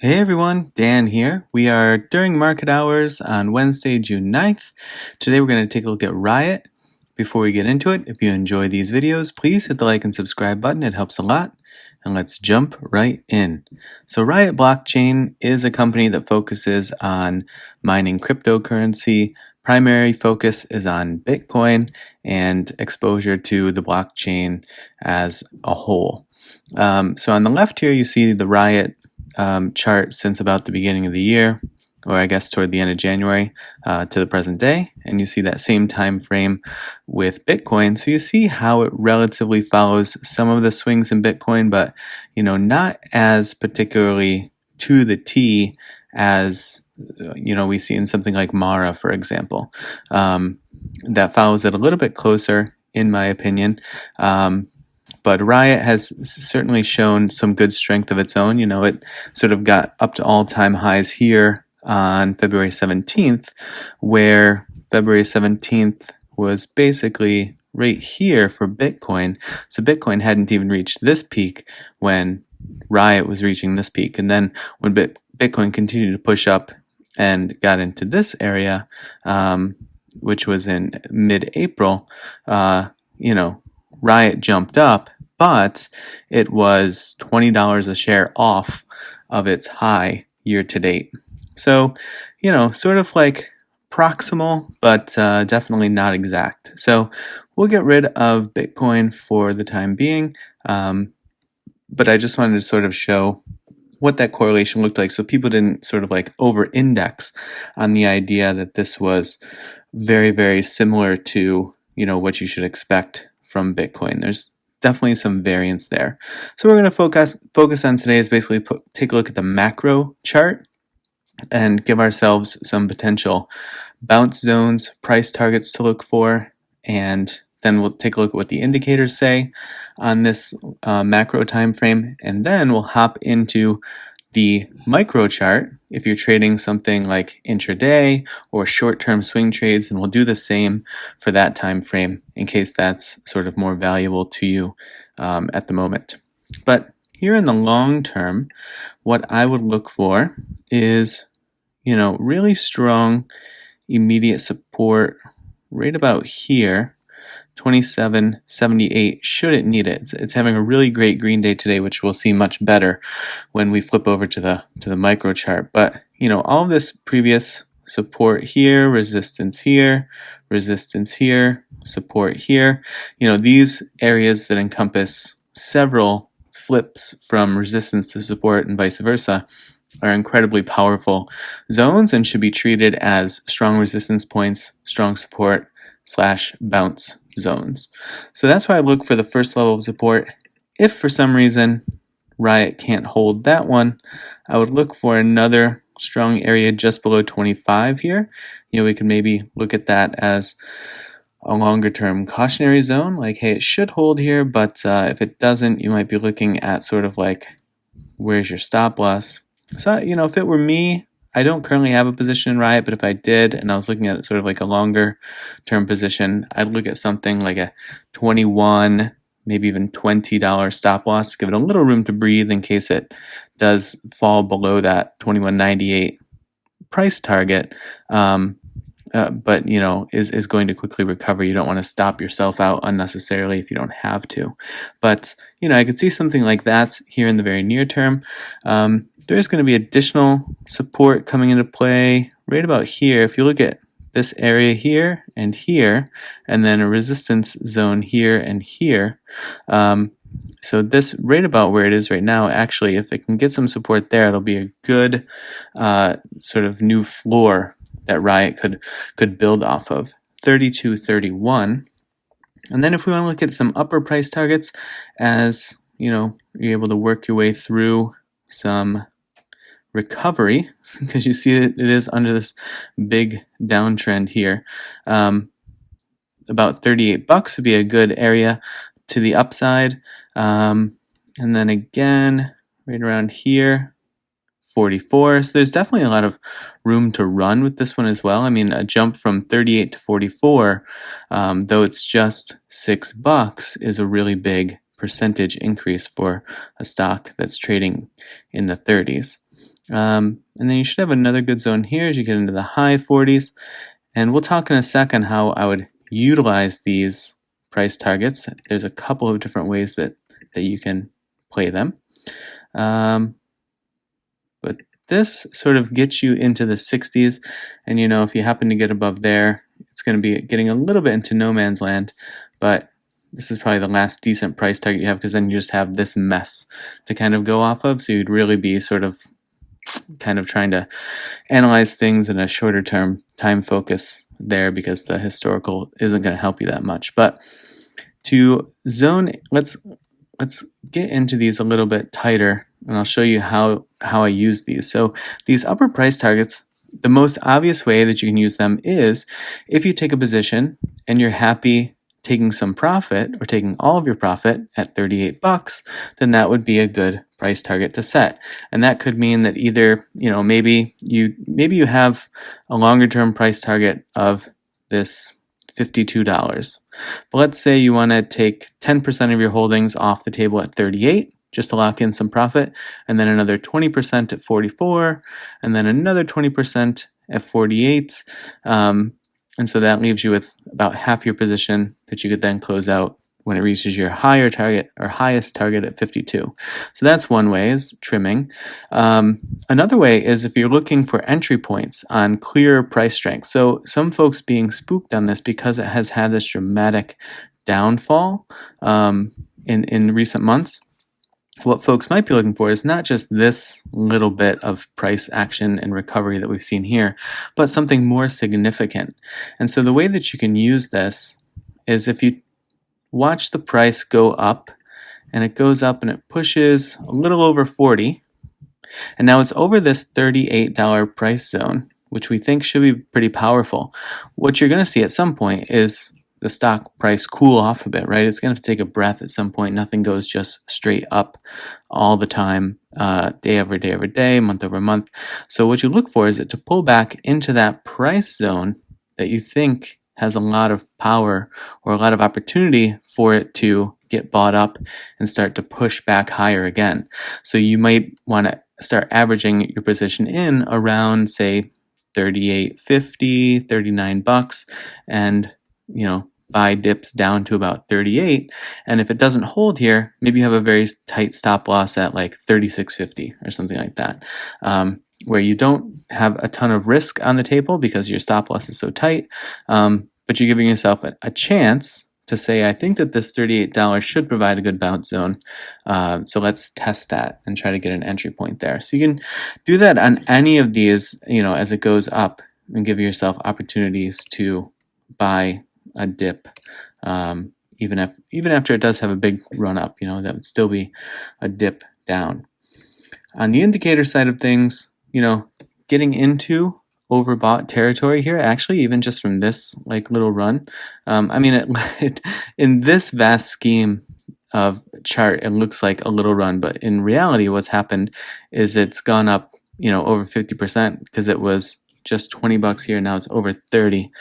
Hey everyone, Dan here. We are during market hours on Wednesday, June 9th. Today we're going to take a look at Riot. Before we get into it, if you enjoy these videos, please hit the like and subscribe button. It helps a lot. And let's jump right in. So Riot Blockchain is a company that focuses on mining cryptocurrency. Primary focus is on Bitcoin and exposure to the blockchain as a whole. So on the left here, you see the Riot chart since about the beginning of the year, or I guess toward the end of January to the present day, and you see that same time frame with Bitcoin. So you see how it relatively follows some of the swings in Bitcoin, but not as particularly to the T as we see in something like Mara, for example. That follows it a little bit closer, in my opinion. But Riot has certainly shown some good strength of its own. It sort of got up to all-time highs here on February 17th, where February 17th was basically right here for Bitcoin. So Bitcoin hadn't even reached this peak when Riot was reaching this peak. And then when Bitcoin continued to push up and got into this area, which was in mid-April, Riot jumped up, but it was $20 a share off of its high year to date. So, sort of like proximal, but definitely not exact. So we'll get rid of Bitcoin for the time being, but I just wanted to sort of show what that correlation looked like so people didn't sort of like over-index on the idea that this was very, very similar to, what you should expect from Bitcoin. There's definitely some variance there. So we're going to focus on today is basically take a look at the macro chart and give ourselves some potential bounce zones, price targets to look for, and then we'll take a look at what the indicators say on this macro time frame, and then we'll hop into the micro chart if you're trading something like intraday or short-term swing trades, and we'll do the same for that time frame in case that's sort of more valuable to you at the moment. But here in the long term, what I would look for is, really strong immediate support right about here. 27.78 should it need it. It's having a really great green day today, which we'll see much better when we flip over to the micro chart. But all of this previous support here, resistance here, support here, these areas that encompass several flips from resistance to support and vice versa are incredibly powerful zones and should be treated as strong resistance points, strong support / bounce zones. So that's why I look for the first level of support. If for some reason Riot can't hold that one, I would look for another strong area just below 25 here. We could maybe look at that as a longer term cautionary zone, like, hey, it should hold here, but if it doesn't, you might be looking at sort of like, where's your stop loss? So, if it were me, I don't currently have a position in Riot, but if I did and I was looking at it sort of like a longer term position, I'd look at something like a $21, maybe even $20 stop loss, give it a little room to breathe in case it does fall below that $21.98 price target. But is going to quickly recover. You don't want to stop yourself out unnecessarily if you don't have to. But I could see something like that here in the very near term. There's going to be additional support coming into play right about here. If you look at this area here, and then a resistance zone here and here. So this right about where it is right now, actually, if it can get some support there, it'll be a good sort of new floor that Riot could build off of. 32.31. And then if we want to look at some upper price targets, as you're able to work your way through some recovery, because you see that it is under this big downtrend here. About $38 would be a good area to the upside. And then again, right around here, 44. So there's definitely a lot of room to run with this one as well. I mean, a jump from 38 to 44, though it's just $6, is a really big percentage increase for a stock that's trading in the 30s. And then you should have another good zone here as you get into the high 40s. And we'll talk in a second how I would utilize these price targets. There's a couple of different ways that you can play them. But this sort of gets you into the 60s. And if you happen to get above there, it's going to be getting a little bit into no man's land. But this is probably the last decent price target you have, because then you just have this mess to kind of go off of. So you'd really be sort of kind of trying to analyze things in a shorter term time focus there, because the historical isn't going to help you that much. But to zone, let's get into these a little bit tighter, and I'll show you how I use these. So these upper price targets, the most obvious way that you can use them is if you take a position and you're happy taking some profit or taking all of your profit at $38, then that would be a good price target to set. And that could mean that either, maybe you have a longer term price target of this $52. But let's say you want to take 10% of your holdings off the table at 38 just to lock in some profit, and then another 20% at 44, and then another 20% at 48. And so that leaves you with about half your position that you could then close out when it reaches your higher target or highest target at 52. So that's one way, is trimming. Another way is if you're looking for entry points on clear price strength. So some folks being spooked on this because it has had this dramatic downfall in recent months. What folks might be looking for is not just this little bit of price action and recovery that we've seen here, but something more significant. And so the way that you can use this is if you watch the price go up, and it goes up and it pushes a little over 40, and now it's over this $38 price zone, which we think should be pretty powerful. What you're going to see at some point is the stock price cool off a bit, right? It's going to have to take a breath at some point. Nothing goes just straight up all the time, day over day over day, month over month. So what you look for is it to pull back into that price zone that you think has a lot of power or a lot of opportunity for it to get bought up and start to push back higher again. So you might want to start averaging your position in around, say, $38.50, $39, and buy dips down to about 38. And if it doesn't hold here, maybe you have a very tight stop loss at like 36.50 or something like that, where you don't have a ton of risk on the table because your stop loss is so tight, but you're giving yourself a chance to say, I think that this $38 should provide a good bounce zone. So let's test that and try to get an entry point there. So you can do that on any of these, as it goes up, and give yourself opportunities to buy a dip, even after it does have a big run up. That would still be a dip down. On the indicator side of things, getting into overbought territory here, actually, even just from this little run, in this vast scheme of chart, it looks like a little run, but in reality, what's happened is it's gone up, over 50%, because it was just $20 here. Now it's over 30.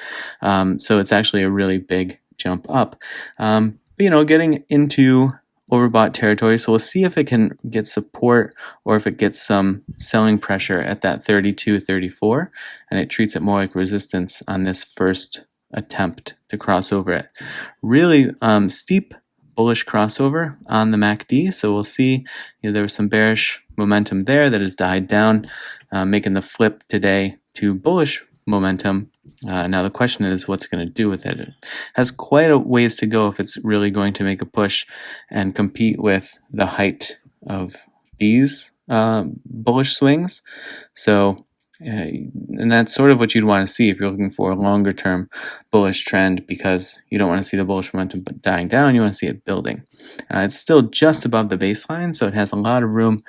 So it's actually a really big jump up. But, getting into overbought territory. So we'll see if it can get support or if it gets some selling pressure at that 32, 34, and it treats it more like resistance on this first attempt to cross over it. Really steep bullish crossover on the MACD. So we'll see, there was some bearish momentum there that has died down, making the flip today to bullish momentum. Now the question is, what's going to do with it? It has quite a ways to go if it's really going to make a push and compete with the height of these bullish swings. So, and that's sort of what you'd want to see if you're looking for a longer term bullish trend, because you don't want to see the bullish momentum dying down. You want to see it building. It's still just above the baseline, so it has a lot of room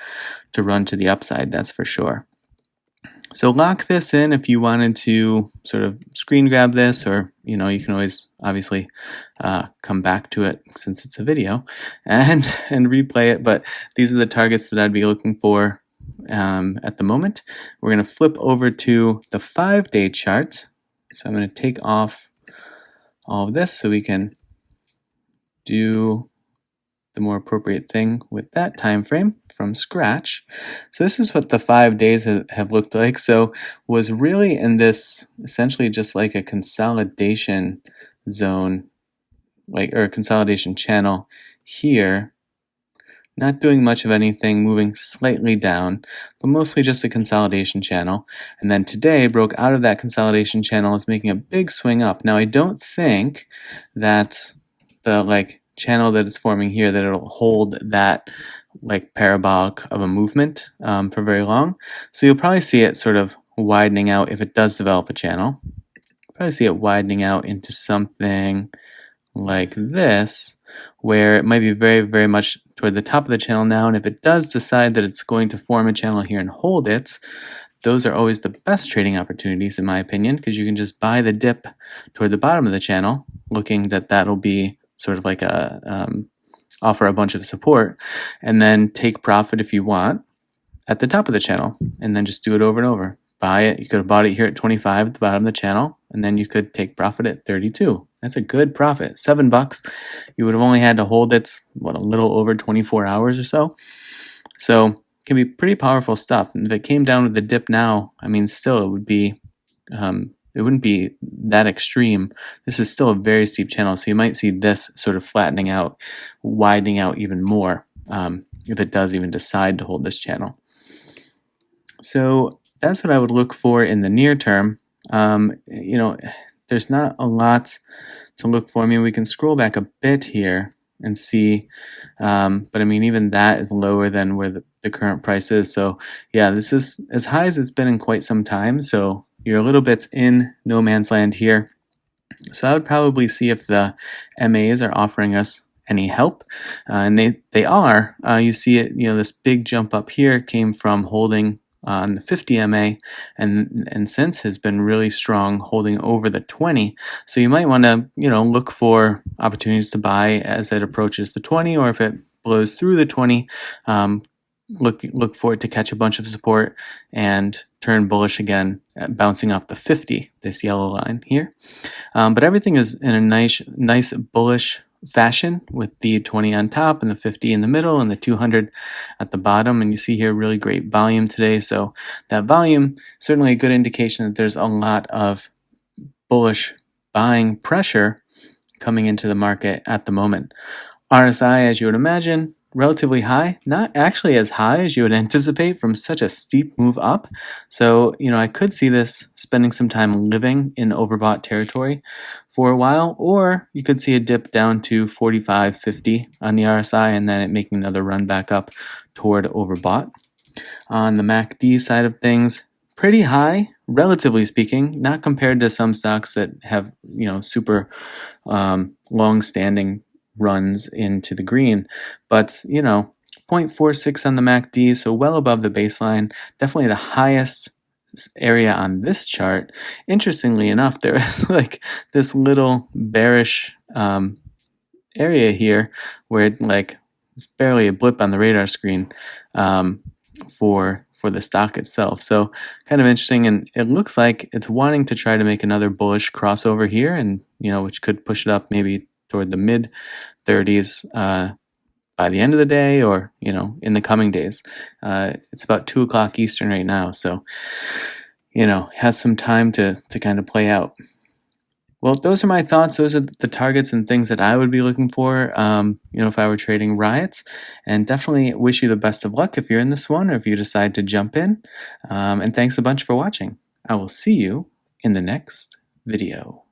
to run to the upside, that's for sure. So lock this in if you wanted to sort of screen grab this, or, you can always obviously come back to it since it's a video and replay it. But these are the targets that I'd be looking for at the moment. We're going to flip over to the 5-day chart. So I'm going to take off all of this so we can do the more appropriate thing with that time frame from scratch. So this is what the 5 days have looked like. So was really in this essentially just like a consolidation zone, or a consolidation channel here, not doing much of anything, moving slightly down, but mostly just a consolidation channel. And then today broke out of that consolidation channel, is making a big swing up. Now I don't think that the channel that it's forming here, that it'll hold that parabolic of a movement for very long. So you'll probably see it sort of widening out if it does develop a channel. Probably see it widening out into something like this, where it might be very, very much toward the top of the channel now. And if it does decide that it's going to form a channel here and hold it, those are always the best trading opportunities, in my opinion, because you can just buy the dip toward the bottom of the channel, looking that that'll be sort of like offer a bunch of support, and then take profit if you want at the top of the channel, and then just do it over and over. Buy it. You could have bought it here at 25 at the bottom of the channel, and then you could take profit at 32. That's a good profit. $7. You would have only had to hold it, a little over 24 hours or so. So it can be pretty powerful stuff. And if it came down with the dip now, I mean, still it would be, it wouldn't be that extreme. This is still a very steep channel, so you might see this sort of flattening out, widening out even more if it does even decide to hold this channel. So that's what I would look for in the near term. There's not a lot to look for. I mean, we can scroll back a bit here and see, but I mean, even that is lower than where the current price is. So yeah, this is as high as it's been in quite some time. So you're a little bit in no man's land here. So I would probably see if the MAs are offering us any help, and they are. You see it, this big jump up here came from holding on the 50 MA, and since has been really strong, holding over the 20. So you might want to look for opportunities to buy as it approaches the 20, or if it blows through the 20, look for it to catch a bunch of support and turn bullish again, bouncing off the 50, this yellow line here. But everything is in a nice bullish fashion, with the 20 on top and the 50 in the middle and the 200 at the bottom. And you see here really great volume today. So that volume, certainly a good indication that there's a lot of bullish buying pressure coming into the market at the moment. RSI, as you would imagine, relatively high, not actually as high as you would anticipate from such a steep move up. So, I could see this spending some time living in overbought territory for a while, or you could see a dip down to 45, 50 on the RSI, and then it making another run back up toward overbought. On the MACD side of things, pretty high, relatively speaking, not compared to some stocks that have, super long-standing runs into the green, but 0.46 on the MACD, so well above the baseline, definitely the highest area on this chart. Interestingly enough, there is this little bearish area here where it's barely a blip on the radar screen for the stock itself. So kind of interesting, and it looks like it's wanting to try to make another bullish crossover here, and which could push it up maybe toward the mid 30s by the end of the day, or in the coming days. It's about 2 o'clock Eastern right now, so has some time to kind of play out. Well, those are my thoughts. Those are the targets and things that I would be looking for, if I were trading Riots. And definitely wish you the best of luck if you're in this one, or if you decide to jump in. And thanks a bunch for watching. I will see you in the next video.